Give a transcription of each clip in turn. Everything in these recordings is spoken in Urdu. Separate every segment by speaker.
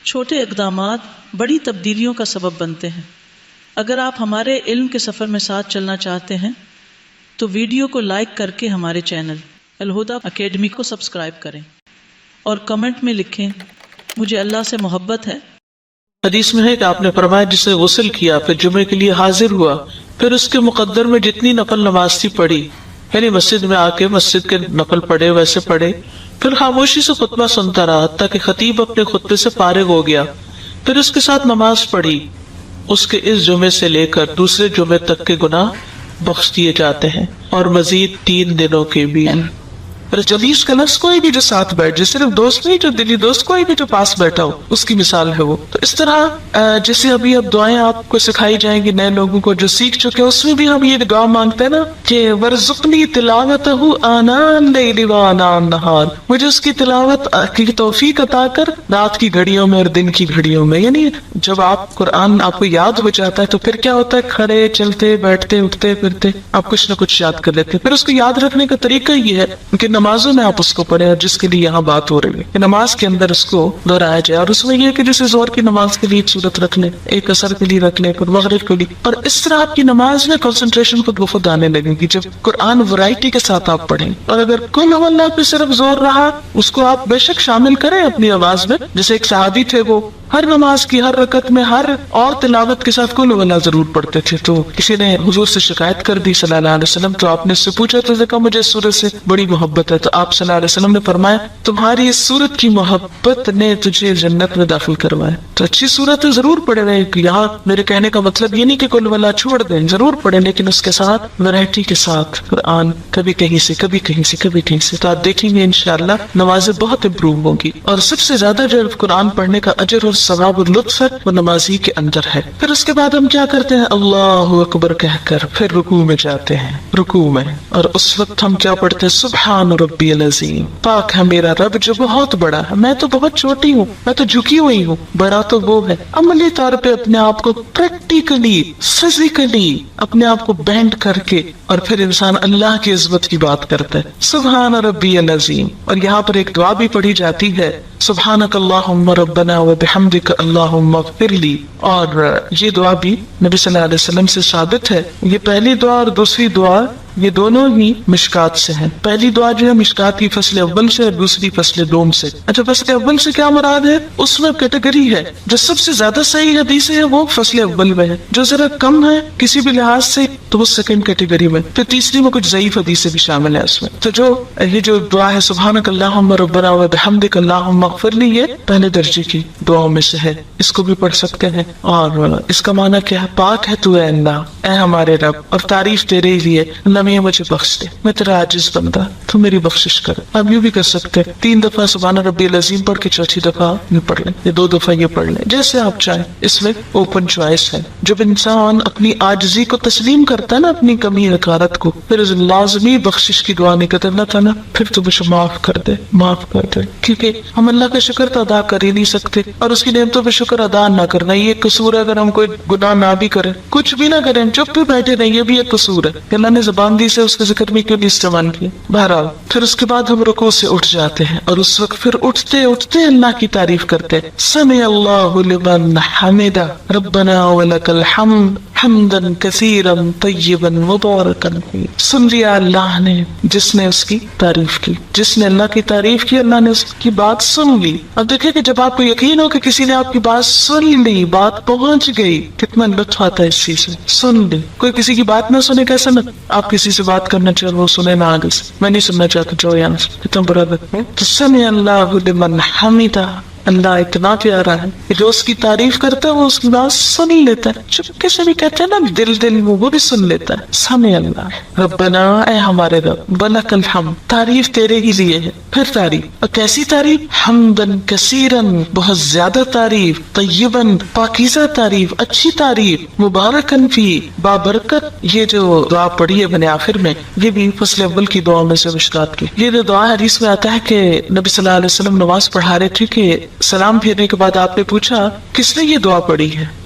Speaker 1: چھوٹے اقدامات بڑی تبدیلیوں کا سبب بنتے ہیں۔ اگر آپ ہمارے علم کے سفر میں ساتھ چلنا چاہتے ہیں تو ویڈیو کو لائک کر کے ہمارے چینل الہدیٰ اکیڈمی کو سبسکرائب کریں اور کمنٹ میں لکھیں مجھے اللہ سے محبت ہے۔
Speaker 2: حدیث میں ہے کہ آپ نے فرمایا جسے غسل کیا پھر جمعے کے لیے حاضر ہوا پھر اس کے مقدر میں جتنی نفل نماز تھی پڑھی، یعنی مسجد میں آ کے مسجد کے نفل پڑھے ویسے پڑھے، پھر خاموشی سے خطبہ سنتا رہا حتیٰ کہ خطیب اپنے خطبے سے فارغ ہو گیا، پھر اس کے ساتھ نماز پڑھی، اس کے اس جمعے سے لے کر دوسرے جمعے تک کے گناہ بخش دیے جاتے ہیں اور مزید 3 دنوں کے بھی۔ جلیس کا لفظ کوئی بھی جو ساتھ بیٹھ جائے، صرف دوست نہیں جو دلی دوست، کوئی بھی جو پاس بیٹھا ہو اس کی مثال ہے وہ۔ تو اس طرح جیسے ابھی اب دعائیں آپ کو سکھائی جائیں گی نئے لوگوں کو جو سیکھ چکے ہیں، اس میں بھی ہم یہ دعا مانگتے ہیں نا کہ ورزقنی تلاوتہ آناء اللیل وآناء النہار، مجھے اس کی تلاوت کی توفیق عطا کر رات کی گھڑیوں میں اور دن کی گھڑیوں میں۔ یعنی جب آپ قرآن آپ کو یاد ہو جاتا ہے تو پھر کیا ہوتا ہے، کھڑے چلتے بیٹھتے اٹھتے پھرتے آپ کچھ نہ کچھ یاد کر لیتے ہیں۔ پھر اس کو یاد رکھنے کا طریقہ یہ ہے کہ نمازوں میں آپ اس کو پڑھیں، اور جس کے لیے یہاں بات ہو رہی ہے کہ نماز کے اندر اس کو دہرایا جائے، اور اس میں یہ کہ جیسے زہر کی نماز کے لیے ایک سورت رکھ لیں، ایک عصر کے لیے رکھ لیں، پھر مغرب کے لیے، اور اس طرح آپ کی نماز میں کنسنٹریشن خود بخود آنے لگے گی جب قرآن ورائٹی کے ساتھ آپ پڑھیں۔ اور اگر کل اللہ پہ صرف زور رہا اس کو آپ بے شک شامل کریں اپنی آواز میں، جیسے ایک صحابی تھے وہ ہر نماز کی ہر رکعت میں ہر اور تلاوت کے ساتھ کل اللہ ضرور پڑھتے تھے۔ تو کسی نے حضور سے شکایت کر دی صلی اللہ علیہ وسلم، تو آپ نے اس سے پوچھا تو کہا مجھے اس سورت سے بڑی محبت ہے، تو آپ صلی اللہ علیہ وسلم نے فرمایا تمہاری اس سورت کی محبت نے تجھے جنت میں داخل کروایا۔ تو اچھی سورت ضرور پڑھے رہے، یہاں میرے کہنے کا مطلب یہ نہیں کہ کل اللہ چھوڑ دیں، ضرور پڑھیں لیکن اس کے ساتھ ویرائٹی کے ساتھ قرآن، کبھی کہیں سے کبھی کہیں سے کبھی کہیں سے، تو آپ دیکھیں گے انشاءاللہ نمازیں بہت امپروو ہوں گی۔ اور سب سے زیادہ جو قرآن پڑھنے کا اجر اور ثواب اور لطف ہے وہ نمازی کے اندر ہے۔ پھر اس کے بعد ہم کیا کرتے ہیں، اللہ اکبر کہہ کر پھر رکوع میں جاتے ہیں، رکوع میں، اور اس وقت ہم کیا پڑھتے ہیں، سبحان ربی العظیم، پاک ہے میرا رب جو بہت بڑا ہے، میں تو بہت چھوٹی ہوں، میں تو جھکی ہوئی ہوں، بڑا تو وہ ہے۔ عملی طور پہ اپنے آپ کو پریکٹیکلی فزیکلی اپنے آپ کو بینڈ کر کے، اور پھر انسان اللہ کی عظمت کی بات کرتا ہے، سبحان ربی العظیم۔ اور یہاں پر ایک دعا بھی پڑھی جاتی ہے، سبحانک اللہم ربنا وبحمدک اللہم اغفر لی، اور یہ دعا بھی نبی صلی اللہ علیہ وسلم سے ثابت ہے۔ یہ پہلی دعا اور دوسری دعا یہ دونوں ہی مشکات سے ہیں۔ پہلی دعا جو ہے مشکات کی فصل اول سے، اور دوسری فصل دوم سے۔ اچھا فصل اول سے کیا مراد ہے، اس میں کیٹیگری ہے، جو سب سے زیادہ صحیح حدیث ہے وہ فصل اول میں ہے، جو ذرا کم ہے کسی بھی لحاظ سے تو وہ سیکنڈ کیٹیگری میں، پھر تیسری میں کچھ ضعیف حدیثیں بھی شامل ہیں اس میں۔ تو جو یہ جو دعا ہے سبحانک اللہم ربنا وبحمدک اللہم اغفر لی، یہ پہلے درجے کی دعاؤں میں سے ہے، اس کو بھی پڑھ سکتے ہیں۔ اور اس کا معنی کیا ہے، پاک ہے تو اے اللہ، اے ہمارے رب، اور تعریف تیرے لیے، اللہ میں مجھے بخش دے، میں تیرا عاجز بندہ، تو میری بخشش کر۔ آپ یوں بھی کر سکتے ہیں 3 دفعہ سبحان ربی العظیم پڑھ کے 4تھی دفعہ یہ پڑھ لیں، یا 2 دفعہ یہ پڑھ لیں، جیسے آپ چاہیں، اس میں اوپن چوائس ہے۔ جب انسان اپنی عاجزی کو تسلیم کرتا ہے نا، اپنی کمی حقارت کو، پھر لازمی بخشش کی دعا نہیں کرتا، اللہ تعالیٰ پھر تو مجھے معاف کر دے، معاف کر دے، کیونکہ ہم اللہ کا شکر تو ادا کر ہی نہیں سکتے، اور اس کی نعمتوں پہ شکر ادا نہ کرنا یہ ایک قصور ہے۔ اگر ہم کوئی گناہ نہ بھی کریں، کچھ بھی نہ کریں، چپ بھی بیٹھے رہیں، یہ بھی ایک قصور ہے کہ اللہ نے زبان دی سے اس کے ذکر میں کیوں نہیں استعمال کیا۔ بہرحال پھر اس کے بعد ہم رکوع سے اٹھ جاتے ہیں، اور اس وقت پھر اٹھتے اٹھتے اللہ کی تعریف کرتے ہیں، سمع اللہ لمن حمدہ ربنا ولک الحمد حمدا کثیرا طیبا مبارکا فیہ۔ سن لیا اللہ نے جس نے اس کی تعریف کی، جس نے اللہ کی تعریف کی، اللہ نے اس کی بات سن لی۔ اب دیکھیں کہ جب آپ کو یقین ہو کہ کسی نے آپ کی بات سن لی، بات پہنچ گئی، کتنا لطف آتا ہے اس چیز سے۔ سن لی، کوئی کسی کی بات نہ سنے، کیسا نہ، آپ کسی سے بات کرنا چاہے وہ سنے نہ آگے سے، میں نہیں سننا چاہتا، جو یہاں سے، کتنا برا لگتا ہے۔ تو سمع اللہ لمن حمدہ، اللہ اتنا پیارا ہے کہ جو اس کی تعریف کرتا ہے وہ اس کی بات سن لیتا ہے، چپکے سے بھی کہتے ہیں نا، دل میں وہ بھی سن لیتا ہے۔ سمع اللہ ربنا، اے ہمارے رب، ولک الحمد، تعریف تیرے ہی لیے ہے، پھر تعریف، اور کیسی تعریف، حمدن کثیرن، بہت زیادہ تعریف، طیبن، پاکیزہ تعریف، اچھی تعریف، مبارکن فی، بابرکت۔ یہ جو دعا پڑھی ہے میں نے آخر میں، یہ بھی فصل اول کی دعا میں سے مشکات کی۔ یہ جو دعا حدیث میں آتا ہے کہ نبی صلی اللہ علیہ وسلم نماز پڑھا رہے تھے کہ سلام پھیرنے کے بعد آپ نے پوچھا کس نے یہ دعا پڑھی ہے،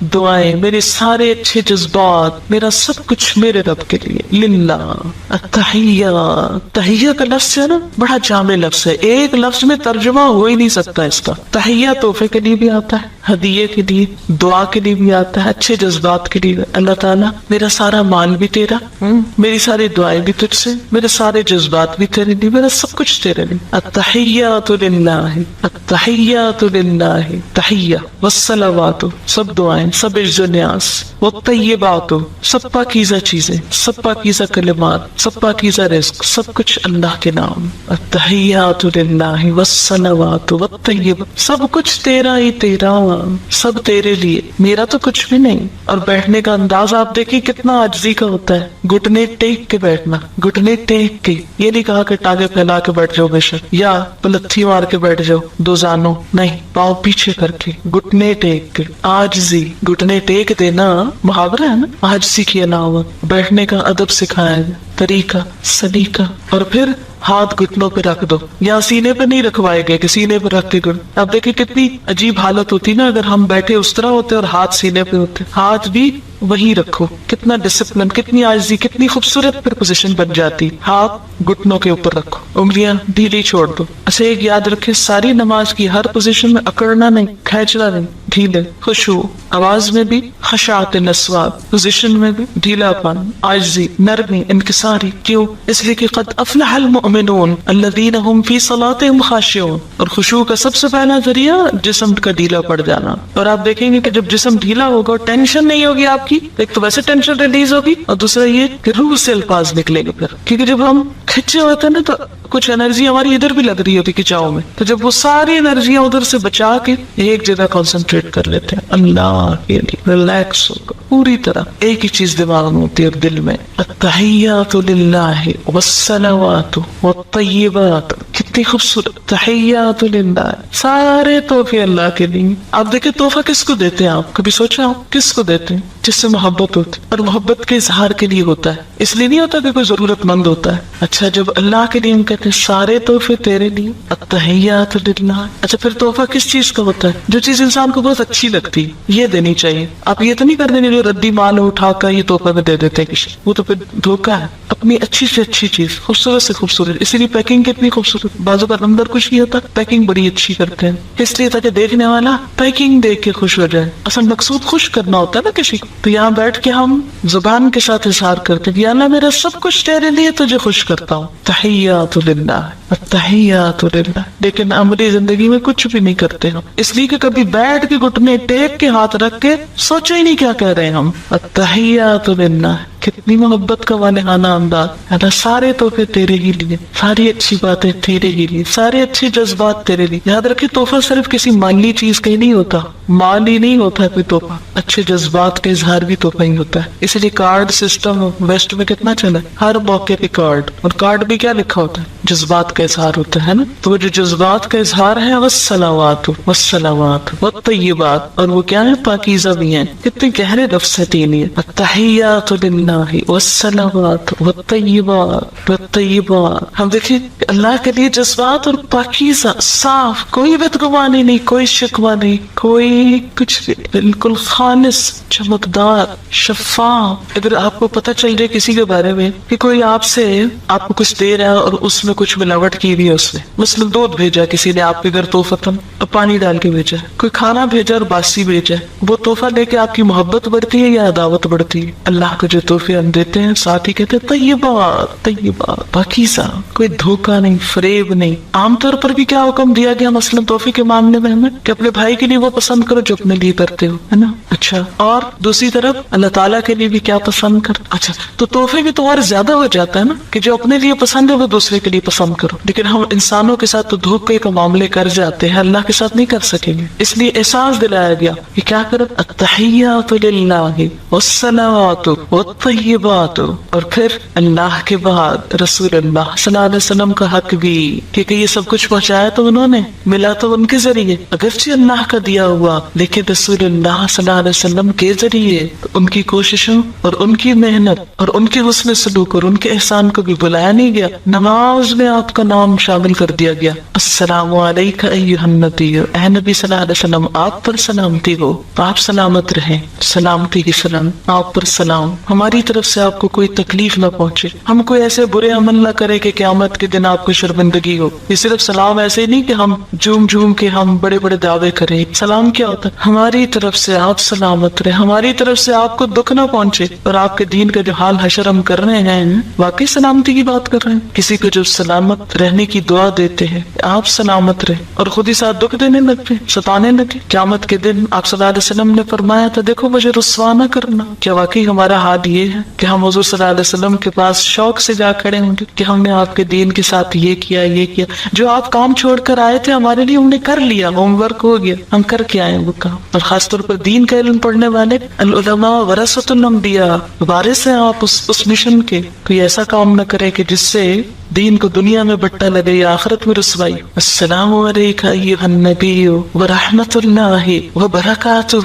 Speaker 2: دعائیں، میرے سارے اچھے جذبات، میرا سب کچھ میرے رب کے لیے، للہ۔ التحیہ، تحیہ کا لفظ ہے نا بڑا جامع لفظ ہے، ایک لفظ میں ترجمہ ہو ہی نہیں سکتا اس کا۔ تحیہ تحفے کے لیے بھی آتا ہے، ہدیے کے لیے، دعا کے لیے بھی آتا ہے، اچھے جذبات کے لیے۔ اللہ تعالیٰ میرا سارا مال بھی تیرا، میری ساری دعائیں بھی تجھ سے، میرے سارے جذبات بھی تیرے لیے، میرا سب کچھ تیرے لیے۔ التحیات للہ، التحیات للہ، تحیہ والصلوات، سب دعائیں، سب عز و نیاز، والطیبات، سب پاکیزہ چیزیں، سب پاکیزہ کلمات، سب پاکیزہ رزق، سب کچھ اللہ کے نام۔ التحیات للہ والصلوات والطیبات، سب کچھ تیرا ہی تیرا، سب تیرے لیے، میرا تو کچھ بھی نہیں۔ اور بیٹھنے کا انداز آپ دیکھیں کتنا عاجزی کا ہوتا ہے، گھٹنے ٹیک کے بیٹھنا، گھٹنے ٹیک کے، یہ نہیں کہا کہ ٹانگیں پھیلا کے بیٹھ جاؤ بے شک، یا پلتھی مار کے بیٹھ جاؤ دو زانوں، نہیں، پاؤں پیچھے کر کے، گھٹنے ٹیک کے، عاجزی، گھٹنے ٹیک دینا محاورہ ہے نا، عاجزی کی علامت۔ بیٹھنے کا ادب سکھایا ہے، طریقہ، سلیقہ۔ اور پھر ہاتھ گھٹنوں پہ رکھ دو، یا سینے پہ نہیں رکھوائے گئے کہ سینے پہ رکھ کے اب دیکھیں کتنی عجیب حالت ہوتی نا اگر ہم بیٹھے اس طرح ہوتے اور ہاتھ سینے پہ ہوتے، ہاتھ بھی وہی رکھو، کتنا ڈسپلن، کتنی عاجزی، کتنی خوبصورت پھر پوزیشن بن جاتی۔ ہاتھ گھٹنوں کے اوپر رکھو، انگلیاں ڈھیلی چھوڑ دو۔ اچھا ایک یاد رکھے، ساری نماز کی ہر پوزیشن میں اکڑنا نہیں، کھینچنا نہیں، ڈھیلے، خشوع، آواز میں بھی خشاعت نسوات، پوزیشن میں بھی ڈھیلا پن، عاجزی، نرمی، انکساری۔ کیوں؟ اس لیے کہ قد افلح المؤمنون الذین هم فی صلاتهم خاشعون۔ اور خشوع کا سب سے پہلا ذریعہ جسم کا ڈھیلا پڑ جانا۔ اور آپ دیکھیں گے کہ جب جسم ڈھیلا ہوگا، ٹینشن نہیں ہوگی آپ کی، ایک تو ویسے ٹینشن ریلیز ہوگی، اور دوسرا یہ کہ روح سے الفاظ نکلے گا پھر، کیونکہ جب ہم کھچے ہوتے ہیں نا تو کچھ انرجی ہماری ادھر بھی لگ رہی ہوتی کھچاؤ میں، تو جب وہ ساری انرجیاں ادھر سے بچا کے ایک جگہ کنسنٹریٹ کر لیتے ہیں اللہ کے لیے، ریلیکس ہوگا پوری طرح، ایک ہی چیز دماغ میں ہوتی ہے دل میں۔ التحیات للہ والصلوات والطیبات، کتنی خوبصورت، تحیات للہ، سارے تحفے اللہ کے لیے۔ آپ دیکھیں تحفہ کس کو دیتے ہیں، آپ کبھی سوچا آپ کس کو دیتے ہیں؟ جس سے محبت ہوتی، اور محبت کے اظہار کے لیے ہوتا ہے، اس لیے نہیں ہوتا کہ کوئی ضرورت مند ہوتا ہے۔ اچھا جب اللہ کے لیے ہم کہتے ہیں سارے تحفے تیرے لیے، التحیات للہ۔ اچھا پھر تحفہ کس چیز کا ہوتا ہے؟ جو چیز انسان کو بہت اچھی لگتی یہ دینی چاہیے۔ آپ یہ تو نہیں کر دیں گے جو ردی مال اٹھا کر یہ تحفہ میں دے دیتے ہیں کسی، وہ تو پھر دھوکہ ہے۔ اپنی اچھی سے اچھی چیز، خوبصورت سے خوبصورت، اسی لیے پیکنگ کتنی خوبصورت، بازو کا اندر کچھ نہیں ہوتا، پیکنگ بڑی اچھی کرتے ہیں، اس لیے تاکہ دیکھنے والا پیکنگ دیکھ کے خوش ہو جائے۔ اصل مقصود خوش کرنا ہوتا ہے نا کسی کو، تو یہاں بیٹھ کے ہم زبان کے ساتھ اظہار کرتے ہیں کہ اللہ میرا سب کچھ تیرے لیے، تجھے خوش کرتا ہوں۔ تحیات للہ، التحیات للہ، لیکن عملی زندگی میں کچھ بھی نہیں کرتے ہم، اس لیے کہ کبھی بیٹھ کے گھٹنے ٹیک کے ہاتھ رکھ کے سوچا ہی نہیں کیا کہہ رہے ہیں ہم۔ التحیات للہ، کتنی محبت کا والہانہ انداز، اللہ سارے تحفے تیرے ہی لیے، ساری اچھی باتیں تیرے ہی لیے، سارے اچھے جذبات تیرے لیے۔ یاد رکھے تحفہ صرف کسی مالی چیز کا ہی نہیں ہوتا، مال ہی نہیں ہوتا ہے کوئی تحفہ، اچھے جذبات کا اظہار بھی تحفہ ہی ہوتا ہے۔ اس لیے کارڈ سسٹم ویسٹ میں کتنا چلا ہے، ہر موقع پہ کارڈ، اور کارڈ بھی کیا لکھا ہوتا ہے؟ جذبات کا اظہار ہوتا ہے نا۔ تو وہ جو جذبات کا اظہار ہے والصلوات والصلوات والطیبات، اور وہ کیا ہے؟ پاکیزہ بھی ہیں۔ کتنے گہرے لفظ ہے تین یہ، التحیات للہ والصلوات والطیبات والطیبات۔ ہم دیکھیں اللہ کے لیے جذبات اور پاکیزہ، صاف، کوئی بدگمانی نہیں، کوئی شکوہ نہیں، کوئی کچھ بھی، بالکل خالص، چمکدار، شفاف۔ اگر آپ کو پتہ چل جائے کسی کے بارے میں کہ کوئی آپ سے آپ کو کچھ دے رہا ہے اور اس میں کچھ ملاوٹ کی ہوئی ہے، اس نے مثلا دودھ بھیجا کسی نے آپ کے گھر تحفتاً اور پانی ڈال کے بھیجا، کوئی کھانا بھیجا اور باسی بھیجا، وہ تحفہ لے کے آپ کی محبت بڑھتی ہے یا عداوت بڑھتی ہے؟ اللہ کو جو تحفے ہم دیتے ہیں ساتھ ہی کہتے ہیں طیبات، طیبات، پاکیزہ، کوئی دھوکہ نہیں، فریب نہیں۔ عام طور پر بھی کیا حکم دیا گیا مثلا تحفے کے معاملے میں ہمیں کہ اپنے بھائی کے لیے وہ پسند کرو جو اپنے لیے کرتے ہو، ہے نا۔ اچھا اور دوسری طرف اللہ تعالیٰ کے لیے بھی کیا پسند کر، اچھا تو تحفے بھی تو اور زیادہ ہو جاتا ہے نا کہ جو اپنے لیے پسند ہے وہ دوسرے کے لیے پسند کرو، لیکن ہم انسانوں کے ساتھ تو دھوکے کا معاملے کر جاتے ہیں، اللہ کے ساتھ نہیں کر سکیں گے۔ اس لیے احساس دلایا گیا کہ کیا کرو، التحیات للہ والصلوات والطیبات، اور پھر اللہ کے بعد رسول اللہ صلی اللہ علیہ وسلم کا حق بھی، کیونکہ یہ سب کچھ پہنچایا تو انہوں نے، ملا تو ان کے ذریعے، اگرچہ اللہ کا دیا ہوا لیکن رسول اللہ صلی اللہ علیہ وسلم کے ذریعے، ان کی کوششوں اور ان کی محنت اور ان کے حسن سلوک اور ان کے احسان کو بھی بلایا نہیں گیا۔ نماز نماز میں آپ کا نام شامل کر دیا گیا. السلام علیکہ ایھا النبی، اے نبی صلی اللہ علیہ وسلم آپ پر سلامتی ہو، آپ سلامت رہیں. سلامتی کی سلام، آپ پر سلام. ہماری طرف سے آپ کو کوئی تکلیف نہ پہنچے، ہم کوئی ایسے برے عمل نہ کرے کہ قیامت کے دن آپ کو شرمندگی ہو. یہ صرف سلام ایسے ہی نہیں کہ ہم جھوم جھوم کے ہم بڑے بڑے دعوے کریں. سلام کیا ہوتا ہے؟ ہماری طرف سے آپ سلامت رہے، ہماری طرف سے آپ کو دکھ نہ پہنچے. اور آپ کے دین کا جو حال حشر ہم کر رہے ہیں، واقعی سلامتی کی بات کر رہے ہیں. کسی کو جو سلامت رہنے کی دعا دیتے ہیں، آپ سلامت رہے، اور خود ہی ساتھ دکھ دینے لگتے، ستانے لگے. قیامت کے دن آپ صلی اللہ علیہ وسلم نے فرمایا تھا دیکھو مجھے رسوا نہ کرنا. کیا واقعی ہمارا حال یہ ہے کہ ہم حضور صلی اللہ علیہ وسلم کے پاس شوق سے جا کھڑے ہوں گے کہ ہم نے آپ کے دین کے ساتھ یہ کیا یہ کیا، جو آپ کام چھوڑ کر آئے تھے ہمارے لیے ہم نے کر لیا، ہوم ورک ہو گیا، ہم کر کے آئے وہ کام. اور خاص طور پر دین کا علم پڑھنے والے العلماء ورثۃ الانبیاء، وارث ہیں آپ اس مشن کے. کوئی ایسا کام نہ کرے کہ جس سے دین کو دنیا میں بٹا لگے یا آخرت میں رسوائی. السلام علیکہ ایھا النبی ورحمۃ اللہ وبرکاتہ،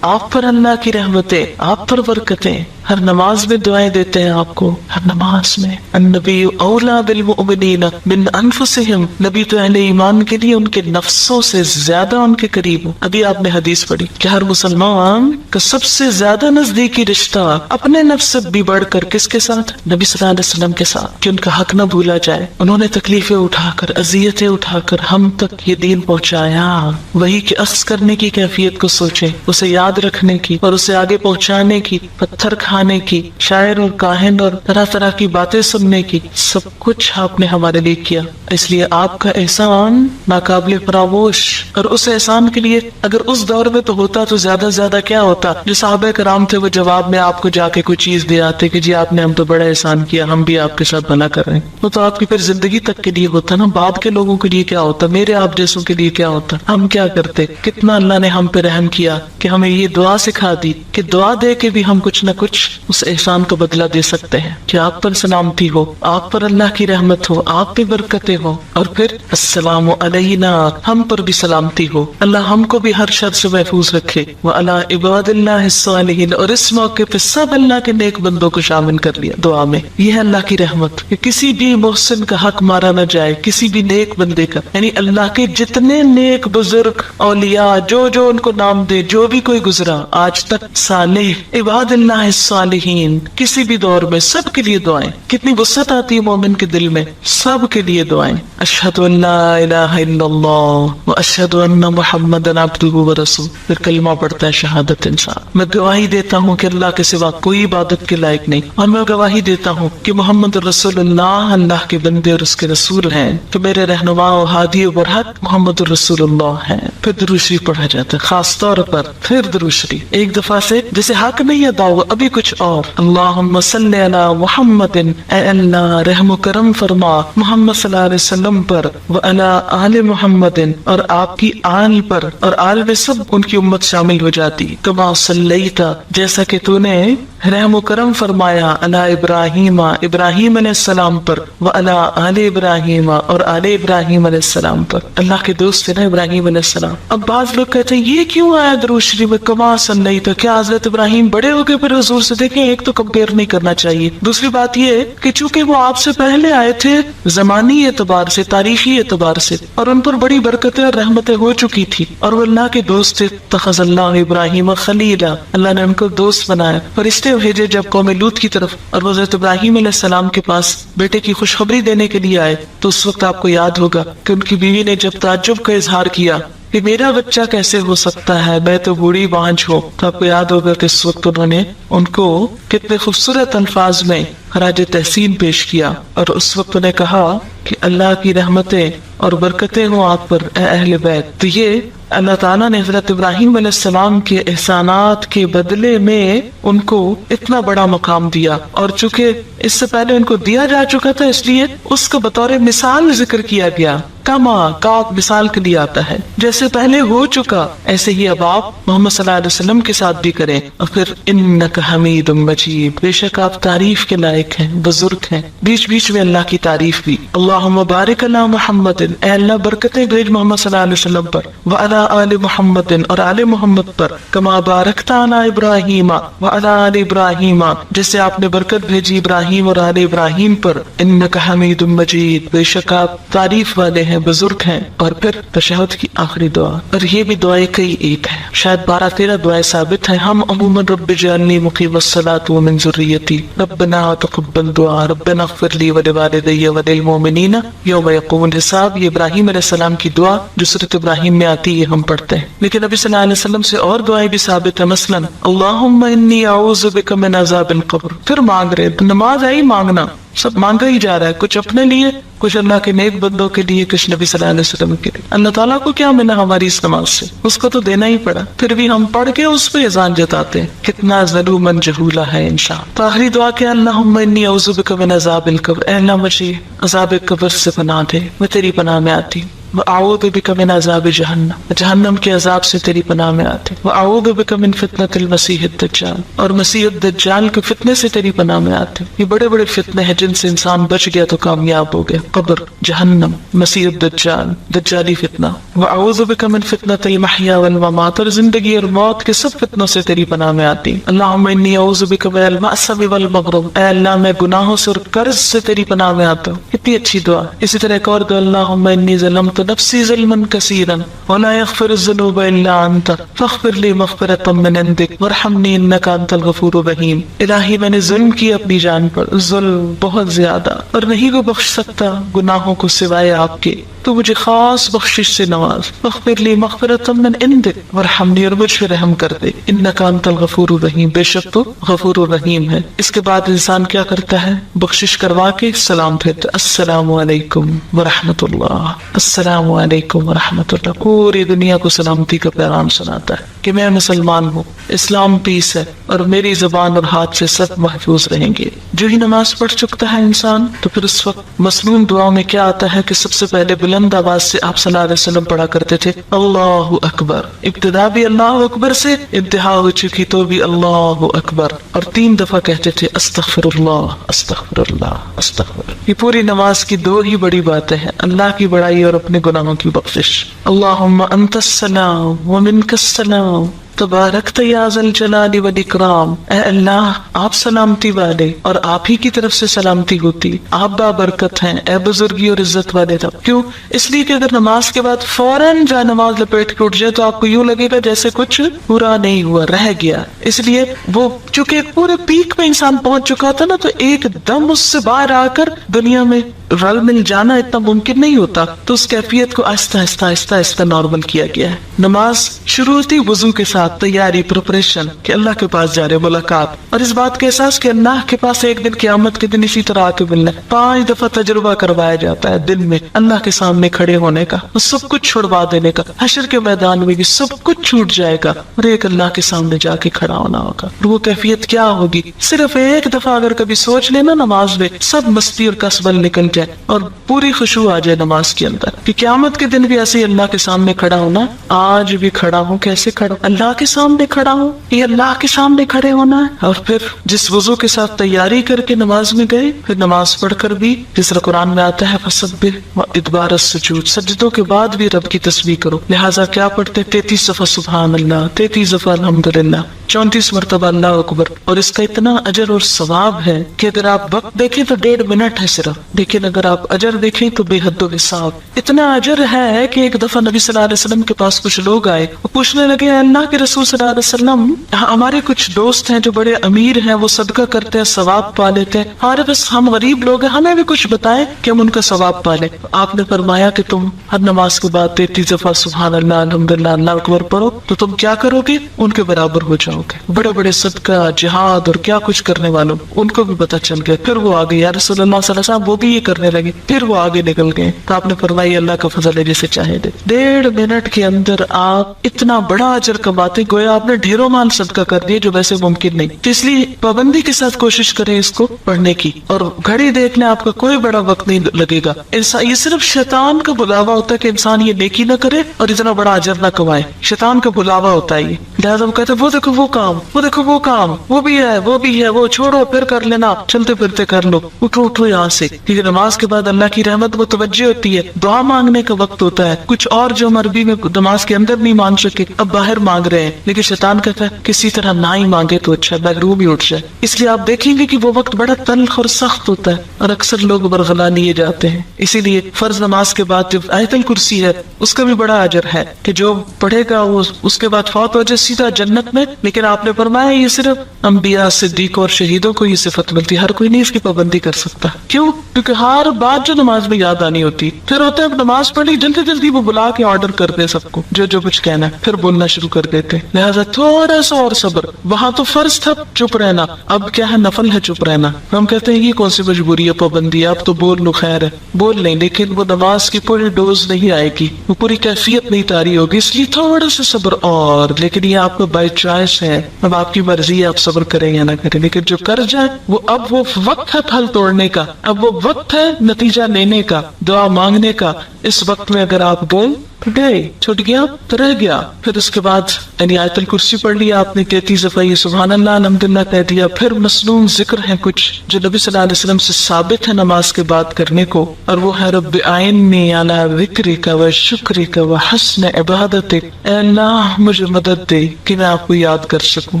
Speaker 2: آپ پر اللہ کی رحمتیں، آپ پر برکتیں. ہر نماز میں دعائیں دیتے ہیں آپ کو، ہر نماز میں. النبی اولا بالمؤمنین من انفسہم، نبی تو اہل ایمان کے لیے ان کے نفسوں سے زیادہ ان کے قریب ہو. ابھی آپ نے حدیث پڑھی کہ ہر مسلمان کا سب سے زیادہ نزدیکی رشتہ اپنے نفس سے بھی بڑھ کر کس کے ساتھ؟ نبی صلی اللہ علیہ وسلم کے ساتھ، کہ ان کا حق نہ بھولا جائے. انہوں نے تکلیفیں اٹھا کر، اذیتیں اٹھا کر ہم تک یہ دین پہنچایا. وہی کہ اخذ کرنے کی کیفیت کو سوچیں، اسے یاد رکھنے کی اور اسے آگے پہنچانے کی، پتھر کھانے کی، شاعر اور کاہن اور طرح طرح کی باتیں سننے کی، سب کچھ آپ نے ہمارے لیے کیا. اس لیے آپ کا احسان ناقابل فراموش. اور اس احسان کے لیے اگر اس دور میں تو ہوتا تو زیادہ زیادہ کیا ہوتا. جو صحابہ کرام تھے وہ جواب میں آپ کو جا کے کوئی چیز دے آتے کہ جی آپ نے ہم تو بڑا احسان کیا، ہم بھی آپ کے ساتھ بھلا کر رہے ہیں. وہ تو آپ کی پھر زندگی تک کے لیے ہوتا نا. بعد کے لوگوں کے لیے کیا ہوتا، میرے آپ جیسوں کے لیے کیا ہوتا. ہم کیا کرتے، کتنا اللہ نے ہم پہ رحم کیا کہ ہمیں یہ دعا سکھا دی کہ دعا دے کے بھی ہم کچھ نہ کچھ اس احسان کا بدلہ دے سکتے ہیں. کہ آپ پر سلامتی ہو، آپ پر اللہ کی رحمت ہو، آپ پہ برکتیں ہو. اور پھر السلام علینا، ہم پر بھی سلامتی ہو، اللہ ہم کو بھی ہر شر سے محفوظ رکھے. وعلی عباد اللہ الصالحین، اور اس موقع پہ سب اللہ کے نیک بندوں کو شامل کر لیا دعا میں. یہ ہے اللہ کی رحمت کہ کسی بھی محسن کا حق مارا نہ جائے، کسی بھی نیک بندے کا. یعنی اللہ کے جتنے نیک بزرگ اولیاء جو ان کو نام دے، جو بھی کوئی گزرا آج تک، صالح عباد اللہ الصالحین، کسی بھی دور میں سب کے لیے دعائیں. کتنی وسعت آتی ہے مومن کے دل میں، سب کے لیے دعائیں. اشہد ان لا الہ الا اللہ واشہد ان محمدا عبدہ ورسولہ. پھر کلمہ پڑھتا ہے شہادت انسان. میں گواہی دیتا ہوں کہ اللہ کے سوا کوئی عبادت کے لائق نہیں، اور میں گواہی دیتا ہوں کہ محمد رسول اللہ اللہ کے بندے اور اس کے رسول ہیں. تو میرے رہنما و ہادی و برحق محمد رسول اللہ ہیں. پھر درود شریف پڑھا جاتا ہے خاص طور پر. پھر درود شریف ایک دفعہ سے جیسے حق نہیں ادا ہوا، ابھی کچھ اور. اللہم صلی علی محمد، اے اللہ رحم و کرم فرما محمد صلی اللہ علیہ وسلم پر، وعلی آل محمد، اور آپ کی آل پر. اور آل میں سب ان کی امت شامل ہو جاتی. کما صلیت، جیسا کہ تو نے رحم و کرم فرمایا، علی ابراہیم، ابراہیم علیہ السلام پر، وعلی آل ابراہیم، اور آل ابراہیم علیہ السلام پر. اللہ کے دوست تھے نا ابراہیم علیہ السلام. اب بعض لوگ کہتے ہیں یہ کیوں آیا درود شریف میں کما صلیت؟ کیا حضرت ابراہیم بڑے ہو گئے پھر حضور سے؟ دیکھیں ایک تو کمپیئر نہیں کرنا چاہیے. دوسری بات یہ کہ چونکہ وہ آپ سے پہلے آئے تھے زمانی اعتبار سے، تاریخی اعتبار سے، اور ان پر بڑی برکتیں اور رحمتیں ہو چکی تھی، اور وہ اللہ کے دوست تھے. اتخذ اللہ ابراہیم خلیلا، اللہ نے ان کو دوست بنایا. فرشتے بھیجے جب قوم لوط کی طرف، اور وہ حضرت ابراہیم علیہ السلام کے پاس بیٹے کی خوشخبری دینے کے لیے آئے، تو اس وقت آپ کو یاد ہوگا کہ ان کی بیوی نے جب تعجب کا اظہار کیا کہ میرا بچہ کیسے ہو سکتا ہے، میں تو بوڑھی بانجھ ہوں، تو آپ کو یاد ہوگا کہ اس وقت انہوں نے ان کو کتنے خوبصورت الفاظ میں خراج تحسین پیش کیا. اور اس وقت انہیں کہا کہ اللہ کی رحمتیں اور برکتیں ہوں آپ پر اے اہل بیت. تو یہ اللہ تعالیٰ نے حضرت ابراہیم علیہ السلام کے احسانات کے بدلے میں ان کو اتنا بڑا مقام دیا. اور چونکہ اس سے پہلے ان کو دیا جا چکا تھا، اس لیے اس کو بطور مثال ذکر کیا گیا. کما کا مثال کے لیے آتا ہے، جیسے پہلے ہو چکا ایسے ہی اب آپ محمد صلی اللہ علیہ وسلم کے ساتھ بھی کریں. اور پھر انک حمید مجید، بے شک آپ تعریف کے لائق ہیں، بزرگ ہیں. بیچ بیچ میں اللہ کی تعریف بھی. اللہم بارک علی محمد، اے اللہ برکتیں بھیج محمد صلی اللہ علیہ وسلم پر، وعلی وعلی آل محمد اور آل محمد پر کما بارکت علی ابراہیم وعلی آل ابراہیم جیسے آپ نے برکت بھیجی ابراہیم اور آل ابراہیم پر انک حمید مجید بے شک آپ تعریف والے ہیں بزرگ ہیں. اور پھر تشہد کی آخری دعا, اور یہ بھی دعائیں کئی ایک ہیں, شاید 12-13 دعائیں ثابت ہیں. ہم عموماً رب اجعلنی مقیم الصلاۃ ومن ذریتی ربنا تقبل دعا ربنا اغفر لی ولوالدی وللمؤمنین یوم یقوم الحساب. یہ ابراہیم علیہ السلام کی دعا جو سورۃ ابراہیم میں آتی ہے ہم پڑھتے ہیں. لیکن نبی صلی اللہ علیہ وسلم سے اور دعائیں بھی ثابت ہیں, مثلا اللہم انی اعوذ بک من عذاب القبر. پھر مانگ رہے, نماز ہے ہی مانگنا, سب مانگا ہی جا رہا ہے, کچھ اپنے لیے, کچھ اللہ کے نیک بندوں کے لیے, کچھ نبی صلی اللہ علیہ وسلم کے لیے. اللہ تعالیٰ کو کیا ملا ہماری اس نماز سے, اس کو تو دینا ہی پڑا, پھر بھی ہم پڑھ کے اس پہ اذان جتاتے ہیں. کتنا ظلومن جہولا ہے انسان. تو آخری دعا کیا, اللہم انی اعوذ بک من عذاب القبر, اے اللہ مجھے عذاب قبر سے پناہ دے, میں تیری پناہ میں آتی ہوں. وَأَعُوذُ بِكَ مِنْ عَذَابِ جَهَنَّمَ, جہنم کے عذاب سے تیری پناہ میں آتے. وَأَعُوذُ بِكَ مِنْ فِتْنَةِ الْمَسِيحِ الدَّجَّالِ, اور مسیح الدجال کے فتنے سے تیری پناہ میں آتے. یہ بڑے بڑے فتنے ہیں جن سے انسان بچ گیا تو کامیاب ہو گیا, قبر, جہنم, مسیح الدجال, دجالی فتنہ. وَأَعُوذُ بِكَ مِنْ فِتْنَةِ الْمَحْيَا وَالْمَمَاتِ, اور زندگی اور موت کے سب فتنوں سے تیری پناہ میں آتی. اللہم انی اعوذ بک من المأثم والمغرم, اے اللہ میں گناہوں سے اور قرض سے تیری پناہ میں آتا ہوں. کتنی اچھی دعا. اسی طرح ایک اور دعا, اللہم انی ظلمت نفسی ظلما كثيرا ولا يغفر الذنوب الا انت فاغفر لي مغفرة من عندك وارحمني انك انت الغفور الرحیم. الہی میں نے ظلم کیا اپنی جان پر, ظلم بہت زیادہ, اور نہیں کو بخش سکتا گناہوں کو سوائے آپ کے, تو مجھے خاص بخشش سے نواز. فاغفر لي مغفرة من عندك وارحمني, اور مجھ پہ رحم کر دے. انك انت الغفور الرحیم, بے شک تو غفور الرحیم ہے. اس کے بعد انسان کیا کرتا ہے, بخشش کروا کے سلام پھیرتا, السلام علیکم ورحمۃ اللہ, السلام علیکم ورحمۃ اللہ. پوری دنیا کو سلامتی کا پیغام سناتا ہے کہ میں مسلمان ہوں, اسلام پیس ہے, اور میری زبان اور ہاتھ سے سب محفوظ رہیں گے. جو ہی نماز پڑھ چکتا ہے انسان, تو پھر اس وقت مصنون دعاؤں میں کیا آتا ہے کہ سب سے پہلے بلند آواز سے آپ صلی اللہ علیہ وسلم پڑھا کرتے تھے اللہ اکبر. ابتدا بھی اللہ اکبر سے, انتہا ہو چکی تو بھی اللہ اکبر, اور 3 دفعہ کہتے تھے استغفر اللہ استغفر اللہ استغفر. یہ پوری نماز کی 2 ہی بڑی باتیں ہیں, اللہ کی بڑائی اور اپنے گناہوں کی بخشش. اللہم انت السلام ومنک السلام تبارکت یا ذا الجلال والاکرام. اے اللہ آپ سلامتی والے اور آپ ہی کی طرف سے سلامتی ہوتی, آپ بابرکت ہیں, اے بزرگی اور عزت والے رب. کیوں؟ اس لیے کہ اگر نماز کے بعد فوراً جائے نماز لپیٹ کے اٹھ جائے تو آپ کو یوں لگے گا جیسے کچھ پورا نہیں ہوا, رہ گیا. اس لیے وہ چونکہ پورے پیک پہ انسان پہنچ چکا تھا نا, تو ایک دم اس سے باہر آ کر دنیا میں رل مل جانا اتنا ممکن نہیں ہوتا. تو اس کیفیت کو آہستہ آہستہ آہستہ آہستہ نارمل کیا گیا ہے. نماز شروع ہوتی وضو کے ساتھ, تیاری, پریپریشن کہ اللہ کے پاس جا رہے, ملاقات, اور اس بات کے احساس کہ اللہ کے پاس ایک دن قیامت کے دن اسی طرح آ کے ملنا ہے. 5 دفعہ تجربہ کروایا جاتا ہے دن میں اللہ کے سامنے کھڑے ہونے کا, سب کچھ چھڑوا دینے کا. حشر کے میدان میں بھی سب کچھ چھوٹ جائے گا اور ایک اللہ کے سامنے جا کے کھڑا ہونا ہوگا. اور وہ کیفیت کیا ہوگی, صرف ایک دفعہ اگر کبھی سوچ لینا نماز میں, سب مستی اور کسبل نکل جائے اور پوری خشوع آ جائے نماز کے اندر کہ قیامت کے دن بھی ایسے اللہ کے سامنے کھڑا ہونا. آج بھی کھڑا ہوں, کیسے کھڑا ہوں, اللہ کے سامنے کھڑا ہوں, یہ اللہ کے سامنے کھڑے ہونا ہے. اور پھر جس وضو کے ساتھ تیاری کر کے نماز میں گئے, پھر نماز پڑھ کر بھی جس طرح قرآن میں آتا ہے فسبح وادبار السجود, سجدوں کے بعد بھی رب کی تسبیح کرو. لہٰذا کیا پڑھتے, 33 دفعہ سبحان اللہ, 33 دفعہ الحمدللہ, 34 مرتبہ اللہ اکبر. اور اس کا اتنا اجر اور ثواب ہے کہ اگر آپ وقت دیکھیں تو 1.5 منٹ ہے صرف, لیکن اگر آپ اجر دیکھیں تو بے حد و حساب. اتنا اجر ہے کہ ایک دفعہ نبی صلی اللہ علیہ وسلم کے پاس کچھ لوگ آئے اور پوچھنے لگے, اللہ کے رسول صلی اللہ علیہ وسلم, ہمارے کچھ دوست ہیں جو بڑے امیر ہیں, وہ صدقہ کرتے ہیں, ثواب پا لیتے ہیں, ہمارے بس ہم غریب لوگ ہیں, ہمیں بھی کچھ بتائیں کہ ہم ان کا ثواب پا لیں. آپ نے فرمایا کہ تم ہر نماز کے بعد 33 دفعہ سبحان اللہ الحمدللہ اللہ اکبر پڑھو, تو تم کیا کرو گے, ان کے برابر ہو جاؤ گے. بڑے بڑے صدقہ, جہاد اور کیا کچھ کرنے والوں ان کو بھی پتہ چل گیا. پھر وہ آگے یا رسول اللہ صلی اللہ علیہ وسلم, وہ بھی یہ کرنے لگے, پھر وہ آگے نکل گئے. تو آپ نے فرمایا اللہ کا فضل ہے جسے چاہے دے. 1.5 منٹ کے اندر آپ اتنا بڑا اجر کماتے, گویا آپ نے ڈھیروں مال صدقہ کر دیے جو ویسے ممکن نہیں. تو اس لیے پابندی کے ساتھ کوشش کریں اس کو پڑھنے کی, اور گھڑی دیکھ لیں, آپ کا کوئی بڑا وقت نہیں لگے گا. یہ صرف شیطان کا بلاوا ہوتا ہے کہ انسان یہ نیکی نہ کرے اور اتنا بڑا اجر نہ کمائے. شیطان کا بلاوا ہوتا ہے یہ. لہٰذا وہ کہتے ہیں وہ دیکھو وہ کام، وہ دیکھو وہ کام، وہ بھی ہے، وہ چھوڑو پھر کر لینا، چلتے پھرتے کر لو، اٹھو یہاں سے. کیونکہ نماز کے بعد اللہ کی رحمت وہ توجہ ہوتی ہے، دعا مانگنے کا وقت ہوتا ہے. کچھ اور جو ہم عربی میں نماز کے اندر نہیں مانگ سکے اب باہر مانگ رہے ہیں، لیکن شیطان کہتا ہے کسی طرح نہ ہی مانگے تو اچھا، محروم ہی اٹھ جائے. اس لیے آپ دیکھیں گے کہ وہ وقت بڑا تلخ اور سخت ہوتا ہے اور اکثر لوگ برغلا لیے جاتے ہیں. اسی لیے فرض نماز کے بعد جب آیت الکرسی ہے اس کا بھی بڑا اجر ہے کہ جو پڑھے گا وہ اس کے بعد فوت ہو جائے سیدھا جنت میں. لیکن آپ نے فرمایا یہ صرف انبیاء، صدیق اور شہیدوں کو یہ صفت ملتی، ہر کوئی نہیں اس کی پابندی کر سکتا. کیوں؟ کیونکہ ہر بات جو نماز میں یاد آنی ہوتی، پھر ہوتا ہے نماز پڑھی جلدی جلدی وہ بلا کے آرڈر کر دے سب کو جو کچھ کہنا ہے، پھر بولنا شروع کر دیتے. لہٰذا تھوڑا سا اور صبر. وہاں تو فرض تھا چپ رہنا، اب کیا ہے نفل ہے چپ رہنا. ہم کہتے ہیں یہ کون سی مجبوری ہے، پابندی ہے، اب تو بول لو خیر ہے، بول لیں، لیکن وہ نماز کی پوری ڈوز نہیں آئے گی، وہ پوری کیفیت نہیں طاری ہوگی. اس لیے تھوڑا سا صبر اور، لیکن یہ آپ کو بائی چوائس ہے، اب آپ کی مرضی ہے آپ صبر کریں یا نہ کریں. لیکن جو کر جائے وہ اب وہ وقت ہے پھل توڑنے کا، اب وہ وقت ہے نتیجہ لینے کا، دعا مانگنے کا. اس وقت میں اگر آپ گئے تو گئے، چھوٹ گیا تو رہ گیا. پھر اس کے بعد یعنی آیت الکرسی پڑھ لیا آپ نے 33 دفعہ، یہ سبحان اللہ الحمدللہ کہہ دیا. پھر مصنون ذکر ہیں کچھ جو نبی صلی اللہ علیہ وسلم سے ثابت ہے نماز کے بعد کرنے کو، اور وہ ہے رب اعنی علی ذکرک و شکرک و حسن عبادتک. اے اللہ مجھے مدد دے کہ میں آپ کو یاد کر سکوں،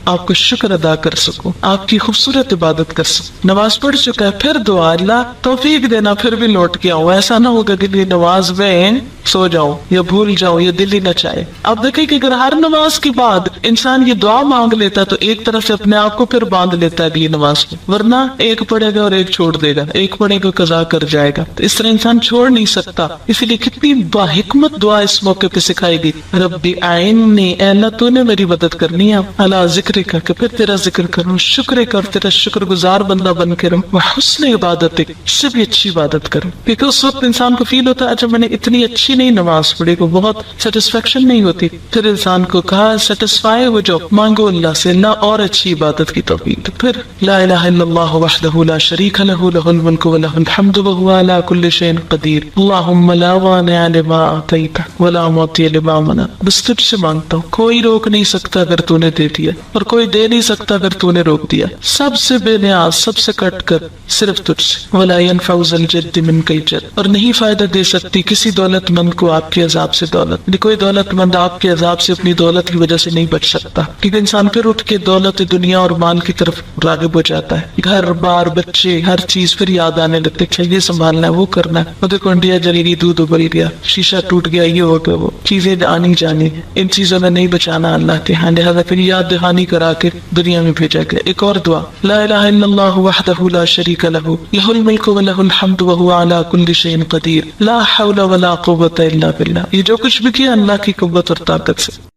Speaker 2: آپ کو شکر ادا کر سکوں، آپ کی خوبصورت عبادت کر سکوں. نماز پڑھ چکا ہے پھر دعا اللہ توفیق دینا پھر بھی لوٹ کے آؤں. ایسا نہ ہوگا کہ نماز میں سو جاؤ یا بھول جاؤ یا دل ہی نہ چاہے. آپ دیکھیں کہ اگر ہر نماز کے بعد انسان یہ دعا مانگ لیتا تو ایک طرف سے اپنے آپ کو پھر باندھ لیتا ہے یہ نماز کو، ورنہ ایک پڑھے گا اور ایک چھوڑ دے گا، ایک پڑھے گا قضا کر جائے گا. تو اس طرح انسان چھوڑ نہیں سکتا. اسی لیے کتنی باحکمت دعا اس موقع پہ سکھائی گئی. ربی اعنی، اے اللہ تو نے میری مدد کرنی ہے، اللہ ذکر کا کہ پھر تیرا ذکر کروں، شکر کا اور تیرا شکر گزار بندہ بن کے رہوں، حسن عبادت سے بھی اچھی عبادت کروں. کیونکہ اس وقت انسان کو فیل ہوتا ہے اچھا میں نے اتنی اچھی نہیں نماز پڑھی، کو بہت سیٹسفیکشن نہیں ہوتی. پھر انسان کو کہا سیٹسفائی ہو جاؤ، مانگو اللہ سے اللہ اور اچھی عبادت کی توفیق. پھر لا الہ الا اللہ وحدہ لا شریک لہ لہ الملک و لہ الحمد وہو علی کل شیء قدیر. اللہم لا مانع لما اعطیت ولا معطی لما منعت. بس تجھ سے مانگتا ہوں، کوئی روک نہیں سکتا اگر تو نے دے دیا، اور کوئی دے نہیں سکتا اگر تو نے روک دیا. سب سے بے نیاز، سب سے کٹ کر صرف تجھ سے. ولا ينفع ذا الجد منک الجد. اور نہیں فائدہ دے سکتی کسی دولت مند کو آپ کے عذاب سے دولت. کوئی دولت مند آپ کے عذاب سے اپنی دولت کی وجہ سے نہیں بچ سکتا، کیونکہ انسان پھر اٹھ کے دولت دنیا اور مال کی طرف راغب ہو جاتا ہے. گھر بار بچے ہر چیز پھر یاد آنے لگتے، اچھا یہ سنبھالنا ہے وہ کرنا ہے، وہ دیکھو انڈیا جلی گئی، دودھ ابل گیا، شیشہ ٹوٹ گیا، یہ ہو گیا، وہ چیزیں آنی جانی ہیں. ان چیزوں میں نہیں بچانا اللہ کے ہاں، لہٰذا پھر یاد دہانی کرا کے دنیا میں بھیجا گیا. ایک اور دعا لا الہ الا اللہ وحدہ لا شریک لہ لہ الملک و لہ الحمد وہو علی کل شیء قدیر لا حول ولا قوۃ الا باللہ. یہ جو کچھ بھی کیا اللہ کی قوت اور طاقت سے.